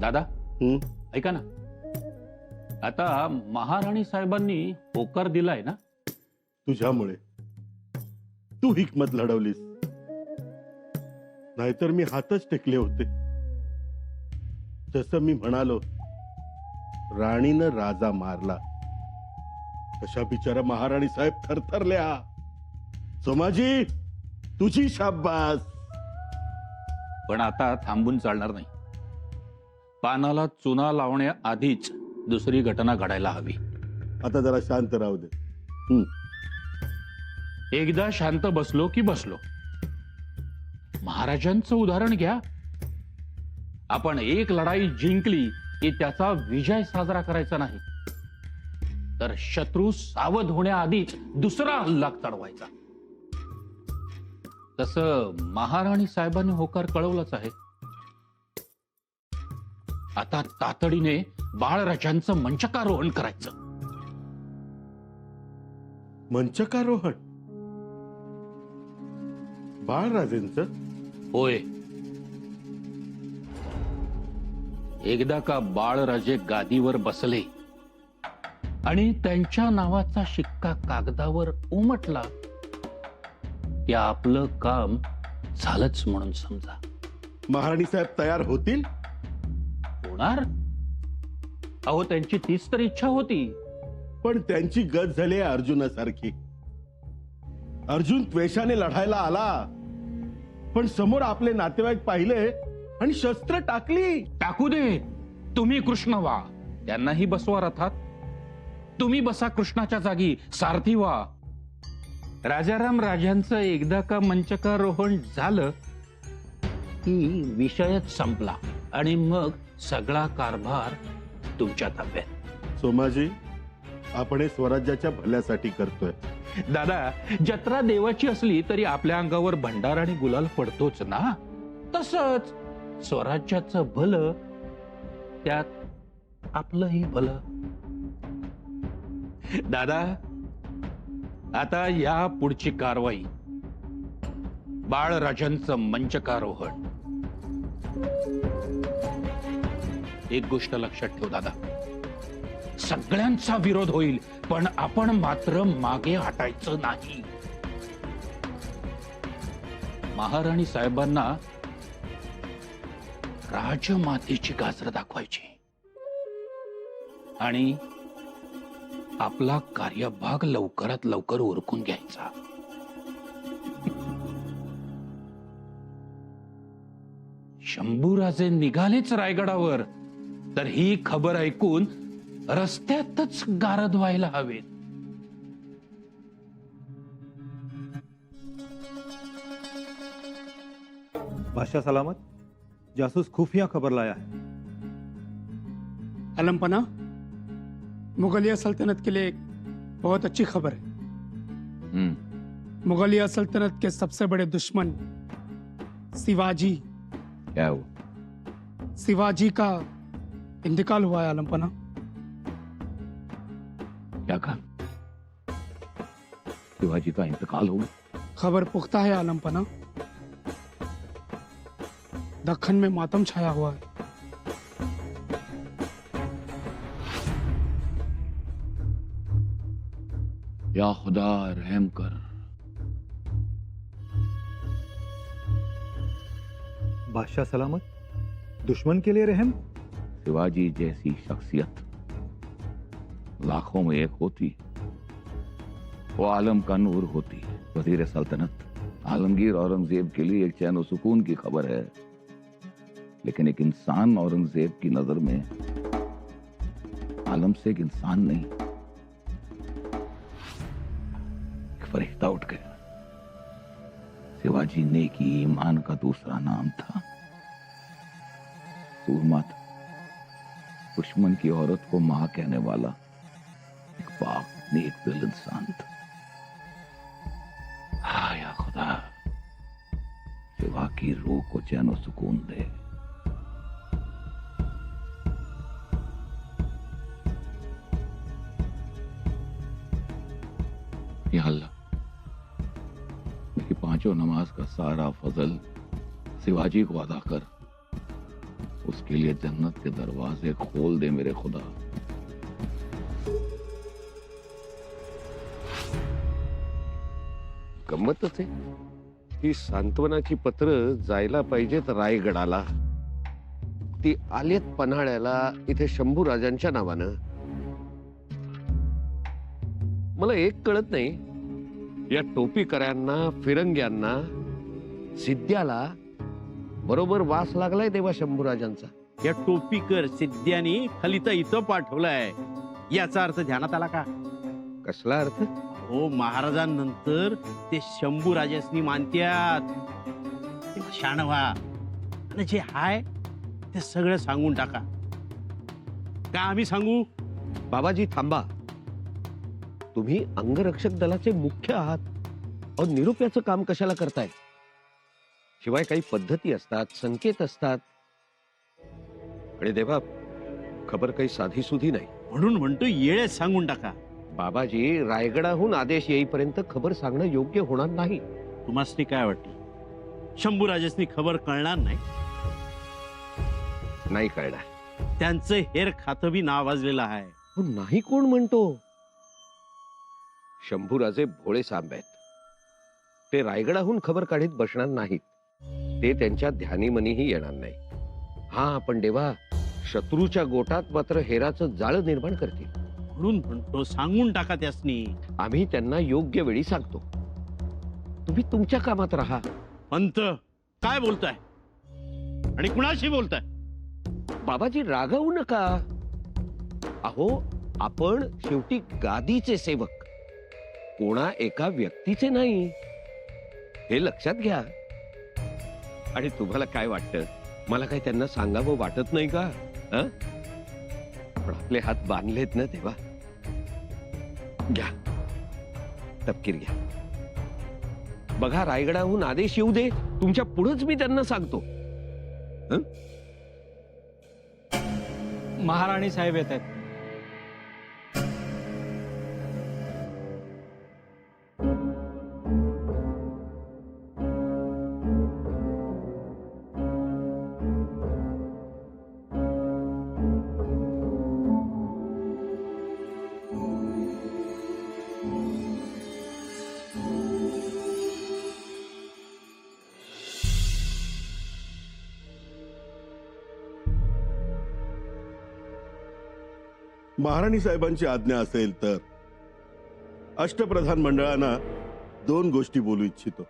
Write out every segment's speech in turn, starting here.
दादा हं? ऐका ना, आता महाराणी साहेबांनी होकार दिलाय ना? तुझ्यामुळे तू हिकमत लढवलीस, नाहीतर मी हातच टेकले होते. जसं मी म्हणालो, राणीनं राजा मारला तशा बिचारा महाराणी साहेब थरथरल्या. सोमाजी, तुझी शाब्बास. पण आता थांबून चालणार नाही. पानाला चुना लावण्याआधीच दुसरी घटना घडायला हवी. आता जरा शांत राहू दे. हं. एकदा शांत बसलो की बसलो. महाराजांचं उदाहरण घ्या. आपण एक लढाई जिंकली की त्याचा विजय साजरा करायचा नाही, तर शत्रू सावध होण्याआधीच दुसरा हल्ला चढवायचा. तसं महाराणी साहेबांनी होकार कळवलाच आहे. आता तातडीने बाळराजांचं मंचकारोहण करायचं. मंचकारोहण बाळराजेंचं? होय. एकदा का बाळराजे गादीवर बसले आणि त्यांच्या नावाचा शिक्का कागदावर उमटला की आपलं काम झालंच म्हणून समजा. महाराणी साहेब तयार होतील? होणार. अहो, त्यांची तीच तर इच्छा होती. पण त्यांची गत झाली आहे अर्जुनासारखी. अर्जुन द्वेषाने लढायला आला, पण समोर आपले नातेवाईक पाहिले आणि शस्त्र टाकली. टाकू दे. तुम्ही कृष्ण व्हा, त्यांनाही बसवा रथात. तुम्ही बसा कृष्णाच्या जागी, सारथी व्हा. राजाराम राजांचं एकदा का मंचकारोहण झालं की विषयच संपला आणि मग सगळा कारभार तुमच्या ताब्यात. सोमाजी, आपण हे स्वराज्याच्या भल्यासाठी करतोय. दादा, जत्रा देवाची असली तरी आपल्या अंगावर भंडार आणि गुलाल पडतोच ना. तसंच स्वराज्याचं भलं, त्यात आपलंही भलं. दादा, आता या पुढची कारवाई बाळराजांचं मंचकारोहण. एक गोष्ट लक्षात ठेव दादा, सगळ्यांचा विरोध होईल, पण आपण मात्र मागे हटायचं नाही. महाराणी साहेबांना राजमातेची गाजर दाखवायची आणि आपला कार्यभाग लवकरात लवकर उरकून घ्यायचा. शंभूराजे निघालेच रायगडावर, तर ही खबर ऐकून रस्त्यातच गारद व्हायला हवेत. बादशाह सलामत, जासूस खुफिया खबर लाया है। अलमपना, मुगलिया सल्तनत के लिए एक बहुत अच्छी खबर है। मुगलिया सल्तनत के सबसे बड़े दुश्मन शिवाजी, क्या हुआ? शिवाजी का इंतकाल हुआ है अलमपना। क्या कहा? शिवाजी का इंतकाल हो गया? खबर पुख्ता है आलमपना। दक्खन में मातम छाया हुआ है। या खुदा रहम कर। बादशाह सलामत, दुश्मन के लिए रहम? शिवाजी जैसी शख्सियत लाखों में एक होती, वो आलम का नूर होती। वजीर सल्तनत आलमगीर औरंगजेब के लिए एक चैन और सुकून की खबर है, लेकिन एक इंसान औरंगजेब की नजर में आलम से एक इंसान नहीं, एक फरिश्ता उठ गया। शिवाजी नेकी ईमान का दूसरा नाम था। सूरमा था, दुश्मन की औरत को मां कहने वाला एक पाक नेक दिल इंसान था। हाँ या खुदा, शिवा की रूह को चैन और सुकून दे। या अल्लाह, मेरी पांचों नमाज का सारा फजल शिवाजी को अदा कर। उसके लिए जन्नत के दरवाजे खोल दे मेरे खुदा। गंमतच आहे ही सांत्वनाची पत्र जायला पाहिजेत रायगडाला, ती आलेत पन्हाळ्याला इथे शंभूराजांच्या नावानं। मला एक कळत नाही, या टोपीकऱ्यांना फिरंग्यांना सिद्ध्याला बरोबर वास लागलाय देवा शंभूराजांचा। या टोपीकर सिद्ध्यानी फलिता इथं पाठवलाय, याचा अर्थ ध्यानात आला का? कसला अर्थ? हो, महाराजांनंतर ते शंभूराजासनी मानत्यात, तेव्हा शान व्हा आणि जे हाय ते सगळं सांगून टाका। का आम्ही सांगू? बाबाजी थांबा, तुम्ही अंगरक्षक दलाचे मुख्य आहात, अहो निरुप्याचं काम कशाला करताय? शिवाय काही पद्धती असतात, संकेत असतात, आणि देवा खबर काही साधी सुधी नाही। म्हणून म्हणतो येळेच सांगून टाका। बाबाजी, रायगडाहून आदेश येईपर्यंत खबर सांगणं योग्य होणार नाही। तुम्हाला काय वाटतं, शंभूराजासनी खबर कळणार नाही? नाही कळणार। त्यांचं हेर खातं बी नावाजलेलं आहे। हो, नाही कोण म्हणतो? शंभूराजे भोळे सांब आहेत, ते रायगडाहून खबर काढीत बसणार नाहीत, ते त्यांच्या ध्यानीमनीही येणार नाही। हा, पण देवा शत्रूच्या गोटात मात्र हेराचं जाळं निर्माण करतील। म्हणून म्हणतो सांगून टाका त्यासनी। आम्ही त्यांना योग्य वेळी सांगतो, तुम्ही तुमच्या कामात राहा। पंत काय बोलताय आणि कुणाशी बोलताय? बाबाजी रागावू नका, अहो आपण शेवटी गादीचे सेवक, कोणा एका व्यक्तीचे नाही, हे लक्षात घ्या। आणि तुम्हाला काय वाटतं, मला काय त्यांना सांगावं वाटत नाही का? हं? पण आपले हात बांधलेत ना तेव्हा, घ्या तपकीर घ्या। बघा रायगडाहून आदेश येऊ दे, तुमच्या पुढेच मी त्यांना सांगतो। हं? महाराणी साहेब येत आहेत। महाराणी साहेबांची आज्ञा असेल तर अष्टप्रधान मंडळांना 2 गोष्टी बोलू इच्छितो।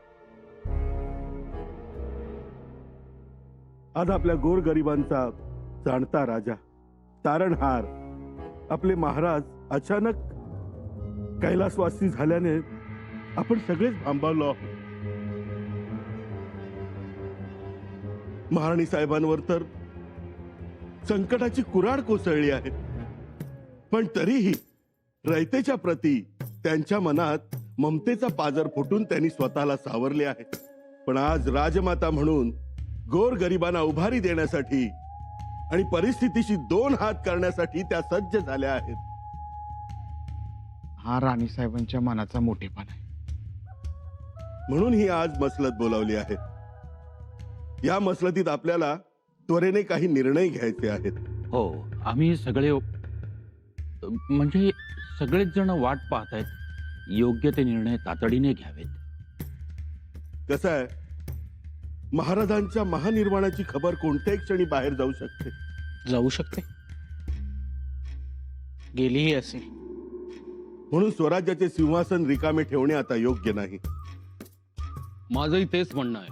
आज आपल्या गोरगरिबांचा जाणता राजा, तारणहार, आपले महाराज अचानक कैलासवासी झाल्याने आपण सगळेच भांबावलो आहोत। महाराणी साहेबांवर तर संकटाची कुऱ्हाड कोसळली आहे, पण तरीही रयतेच्या प्रती त्यांच्या मनात ममतेचा पाजर फुटून त्यांनी स्वतःला सावरले आहे। पण आज राजमाता म्हणून गोर गरिबांना उभारी देण्यासाठी आणि परिस्थितीशी 2 हात करण्यासाठी त्या सज्ज झाल्या आहेत। हा राणीसाहेबांच्या मनाचा मोठेपणा आहे। म्हणून ही आज मसलत बोलावली आहे। या मसलतीत आपल्याला त्वरेने काही निर्णय घ्यायचे आहेत। हो, आम्ही सगळे म्हणजे सगळेच जण वाट पाहत आहेत, योग्य ते निर्णय तातडीने घ्यावेत। कसं आहे, महाराजांच्या महानिर्वाणाची खबर कोणत्याही क्षणी बाहेर जाऊ शकते। जाऊ शकते, गेलीही असेल। म्हणून स्वराज्याचे सिंहासन रिकामे ठेवणे आता योग्य नाही। माझंही तेच म्हणणं आहे,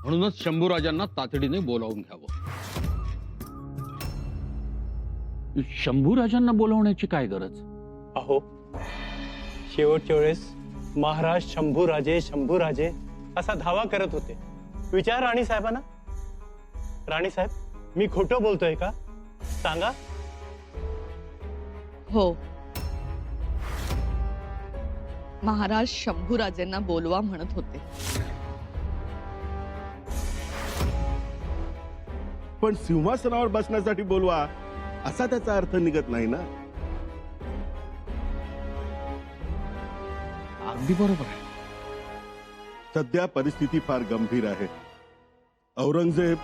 म्हणूनच शंभूराजांना तातडीने बोलावून घ्यावं। शंभूराजांना बोलवण्याची काय गरज? अहो, शेवटच्या वेळेस महाराज शंभूराजे असा धावा करत होते। विचार राणी साहेबांना। राणी साहेब, मी खोटं बोलतोय का? सांगा। हो, महाराज शंभूराजेंना बोलवा म्हणत होते। पण सिंहासनावर बसण्यासाठी बोलवा असा त्याचा अर्थ निघत नाही ना। अगदी बरोबर आहे। सध्या परिस्थिती फार गंभीर आहे। औरंगजेब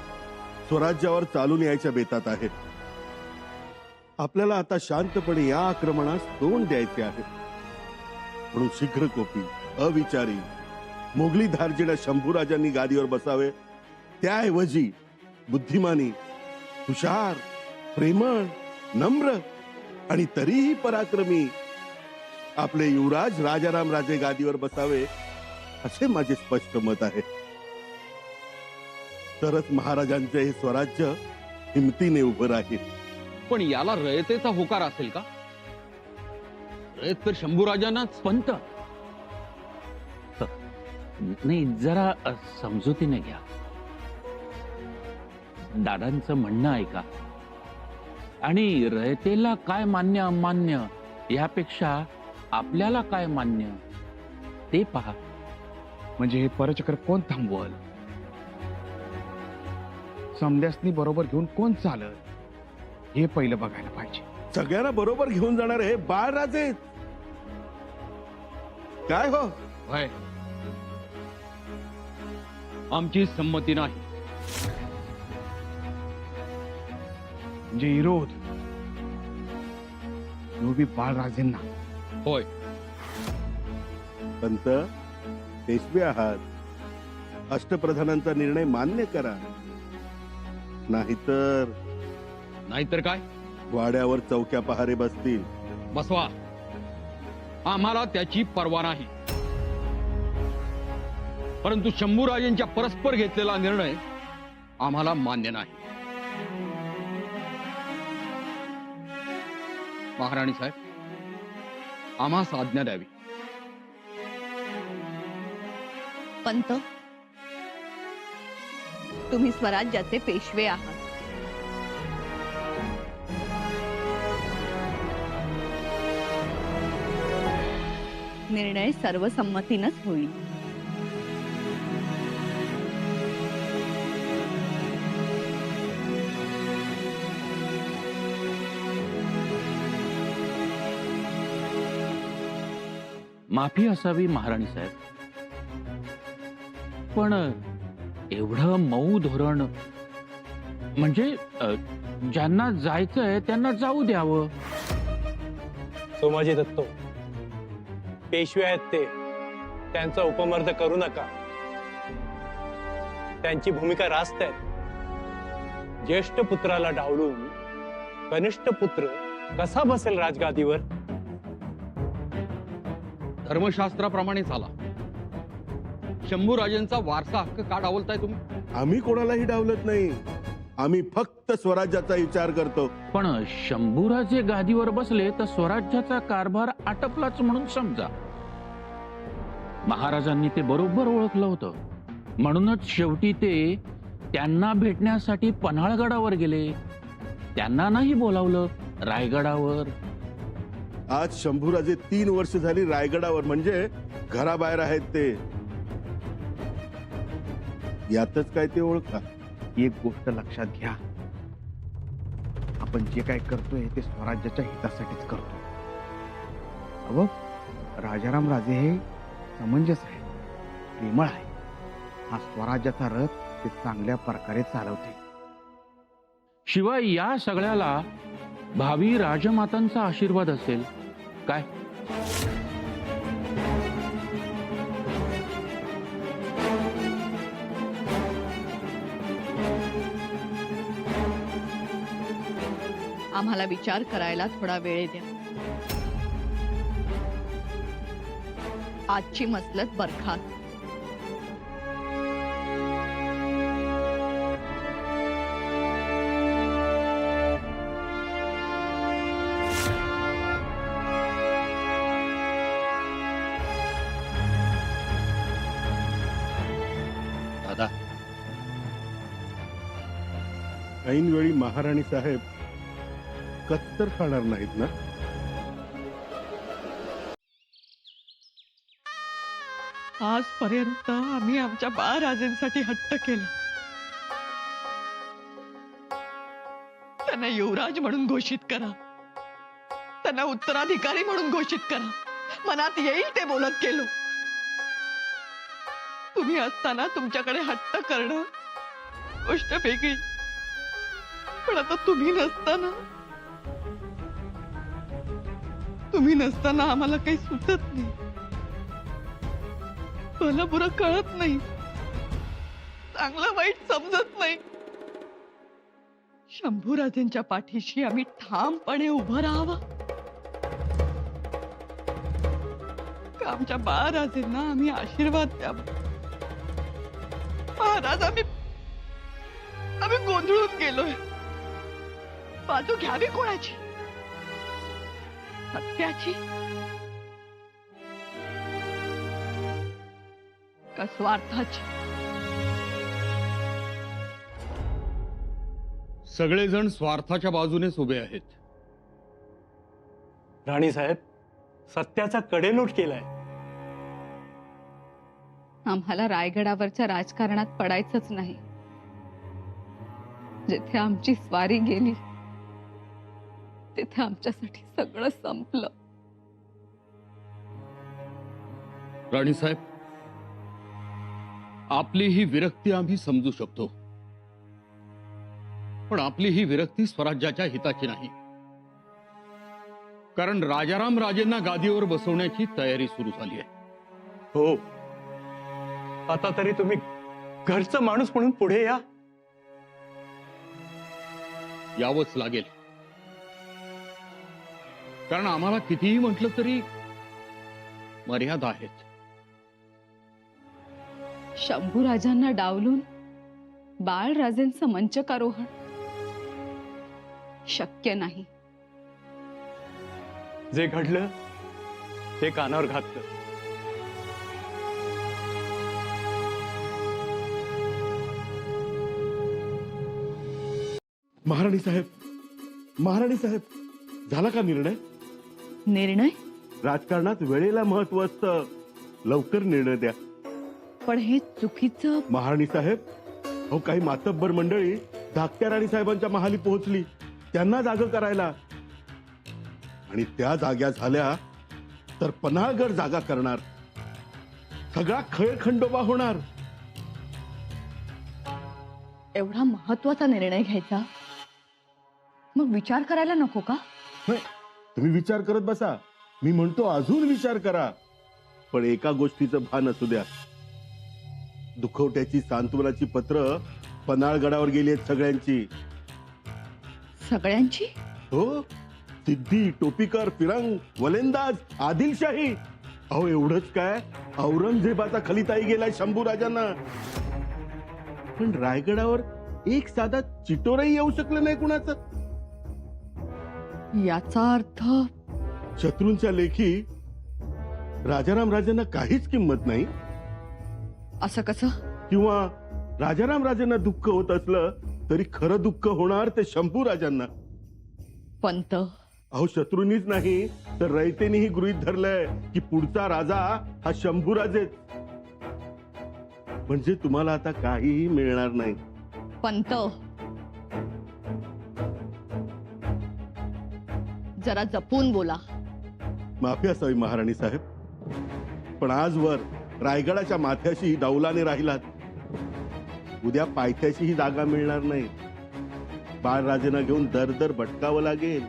स्वराज्यावर चालून यायच्या बेतात आहेत. आपल्याला आता शांतपणे या आक्रमणास तोंड द्यायचे आहे. म्हणून शीघ्रकोपी, अविचारी, मोगली धार्जिण्या शंभूराजांनी गादीवर बसावे, त्याऐवजी बुद्धिमानी, हुशार, प्रेमळ, नम्र आणि तरीही पराक्रमी आपले युवराज राजाराम राजे गादीवर बसावे, असे माझे स्पष्ट मत आहे. तरच महाराजांचे हे स्वराज्य हिमतीने उभं राहील. पण याला रयतेचा होकार असेल का? रयत तर शंभूराजांनाच. पंत नाही, जरा समजुतीने घ्या. दादांचं म्हणणं ऐका आणि रयतेला काय मान्य अमान्य यापेक्षा आपल्याला काय मान्य ते पहा. म्हणजे हे परचक्र कोण थांबवल? समद्यासनी बरोबर घेऊन कोण चालत हे पहिलं बघायला पाहिजे. सगळ्यांना बरोबर घेऊन जाणार हे बाळराजे काय हो? होय, आमची संमती नाही. म्हणजे विरोध बी बाळराजेंना. होय, पंत, पेशवे आहात, अष्टप्रधानांचा निर्णय मान्य करा, नाहीतर काय? वाड्यावर चौक्या पहारे बसतील. बसवा, आम्हाला त्याची पर्वा नाही. परंतु शंभूराजांच्या परस्पर घेतलेला निर्णय आम्हाला मान्य नाही. महाराणी साहेब, आम्हास आज्ञा द्यावी. पंत, तुम्ही स्वराज्याचे पेशवे आहात. निर्णय सर्वसंमतीनच होईल. माफी असावी महाराणी साहेब, पण एवढं मऊ धोरण म्हणजे ज्यांना जायचंय त्यांना जाऊ द्यावं. सोमाजी दत्तो, पेशवे आहेत ते, त्यांचा उपमर्द करू नका. त्यांची भूमिका रास्त आहेत. ज्येष्ठ पुत्राला डावलून कनिष्ठ पुत्र कसा बसेल राजगादीवर? धर्मशास्त्राप्रमाणे चाला. शंभूराजांचा वारसा हक्क का डावलताय तुम्ही? आम्ही कोणालाही डावलत नाही. आम्ही फक्त स्वराज्याचा विचार करतो. पण शंभूराजे गादीवर बसले तर स्वराज्याचा कारभार आटपलाच म्हणून समजा. महाराजांनी ते बरोबर ओळखलं होतं. म्हणूनच शेवटी ते त्यांना भेटण्यासाठी पन्हाळगडावर गेले. त्यांना नाही बोलावलं रायगडावर. आज शंभूराजे 3 वर्ष झाली रायगडावर, म्हणजे घराबाहेर आहेत ते. यातच काय ते ओळखा. एक गोष्ट लक्षात घ्या, आपण जे काय करतोय ते स्वराज्याच्या हितासाठीच करतोय. अहो, राजाराम राजे हे समंजस आहे, प्रेमळ आहे. हा स्वराज्याचा रथ ते चांगल्या प्रकारे चालवते. शिवाय या सगळ्याला भावी राजमातांचा आशीर्वाद असेल काय? आम्हाला विचार करायला थोडा वेळ द्या. आजची मसलत बरखास्त. दादा, ऐनवेळी महाराणी साहेब कत्तर खाणार नाहीत ना? आजपर्यंत आम्ही आमच्या बाळराजेंसाठी हट्ट केला. त्यांना युवराज म्हणून घोषित करा, त्यांना उत्तराधिकारी म्हणून घोषित करा. मनात येईल ते बोलत गेलो. तुम्ही असताना तुमच्याकडे हट्ट करणं गोष्ट वेगळी. पण आता तुम्ही नसताना आम्हाला काही सुचत नाही, भलं बुरं कळत नाही, चांगलं वाईट समजत नाही. शंभूराजेंच्या पाठीशी आम्ही ठामपणे उभं राहावं का आमच्या बाळराजेंना आम्ही आशीर्वाद द्यावा? महाराज, आम्ही गोंधळून गेलोय. बाजू घ्यावी कोणाची? सत्याची का स्वार्थाची? सगळेजण स्वार्थाच्या बाजूनेच उभे आहेत. राणी साहेब, सत्याचा कडेलोट केलाय. आम्हाला रायगडावरच्या राजकारणात पडायचंच नाही. जिथे आमची स्वारी गेली तिथे आमच्यासाठी सगळं संपलं. राणीसाहेब, आपली ही विरक्ती आम्ही समजू शकतो, पण आपली ही विरक्ती स्वराज्याच्या हिताची नाही. कारण राजाराम राजेंना गादीवर बसवण्याची तयारी सुरू झाली आहे. हो, आता तरी तुम्ही घरचा माणूस म्हणून पुढे या. यावंच लागेल, कारण आम्हाला कितीही म्हटलं तरी मर्यादा आहेत. शंभूराजांना डावलून बाळराजेंचं मंचकारोहण शक्य नाही. जे घडलं ते कानावर घातलं. महाराणी साहेब, झाला का निर्णय? निर्णय? राजकारणात वेळेला महत्व असतं, लवकर निर्णय द्या. पण हे चुकीचं. महाराणी साहेब, अहो काही मातब्बर मंडळी धाकट्या राणी साहेबांच्या महाली पोहोचली, त्यांना जागं करायला. आणि त्या जाग्या झाल्या तर पन्हाळगड जागा करणार, सगळा खंडोबा होणार. एवढा महत्वाचा निर्णय घ्यायचा, मग विचार करायला नको का? नाही, तुम्ही विचार करत बसा, मी म्हणतो अजून विचार करा. पण एका गोष्टीचं भान असू द्या, दुखवट्याची सांत्वनाची पत्र पन्हाळगडावर गेली आहेत सगळ्यांची. सगळ्यांची? हो, सिद्धी, टोपीकर, फिरंग, वलेंदाज, आदिलशाही. अहो एवढंच काय, औरंगजेबाचा खलिताई गेलाय शंभूराजांना. पण रायगडावर एक साधा चिटोरही येऊ शकलं नाही कुणाचं. याचा अर्थ शत्रूंच्या लेखी राजाराम राजांना काहीच किंमत नाही. असं कसं? किंवा राजाराम राजांना दुःख होत असलं तरी खरं दुःख होणार ते शंभूराजांना. पंत, अहो शत्रूंनीच नाही तर रयतेनेही गृहीत धरलंय की पुढचा राजा हा शंभूराजेच. म्हणजे तुम्हाला आता काहीही मिळणार नाही. पंत, जरा जपून बोला. माफी असावी महाराणी साहेब, पण आजवर रायगडाच्या माथ्याशी डौलाने राहिलात, उद्या पायथ्याशी ही जागा मिळणार नाही. बाळराजेंना घेऊन दर दर भटकावं लागेल.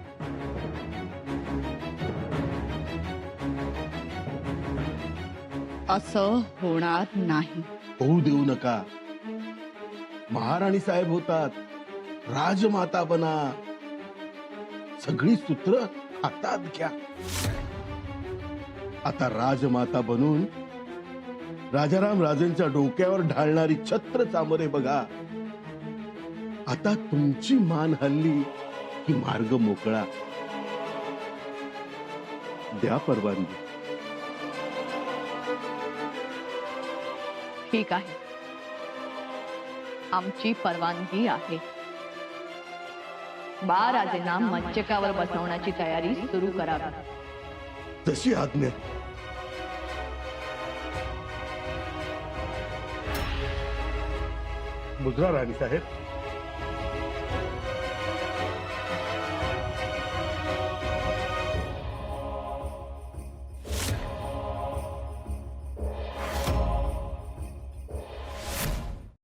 असं होणार नाही. होऊ देऊ नका. महाराणी साहेब होतात, राजमाता बना. सगळी सूत्र हातात घ्या. आता राजमाता बनून राजाराम राजेंच्या डोक्यावर ढाळणारी छत्र चामरे बघा. आता तुमची मान हल्ली की मार्ग मोकळा. द्या परवानगी. ठीक आहे, आमची परवानगी आहे. बाळराजेंना मंचकावर बसवण्याची तयारी सुरू करावी. तशी आज्ञा. मुद्रा राणी साहेब,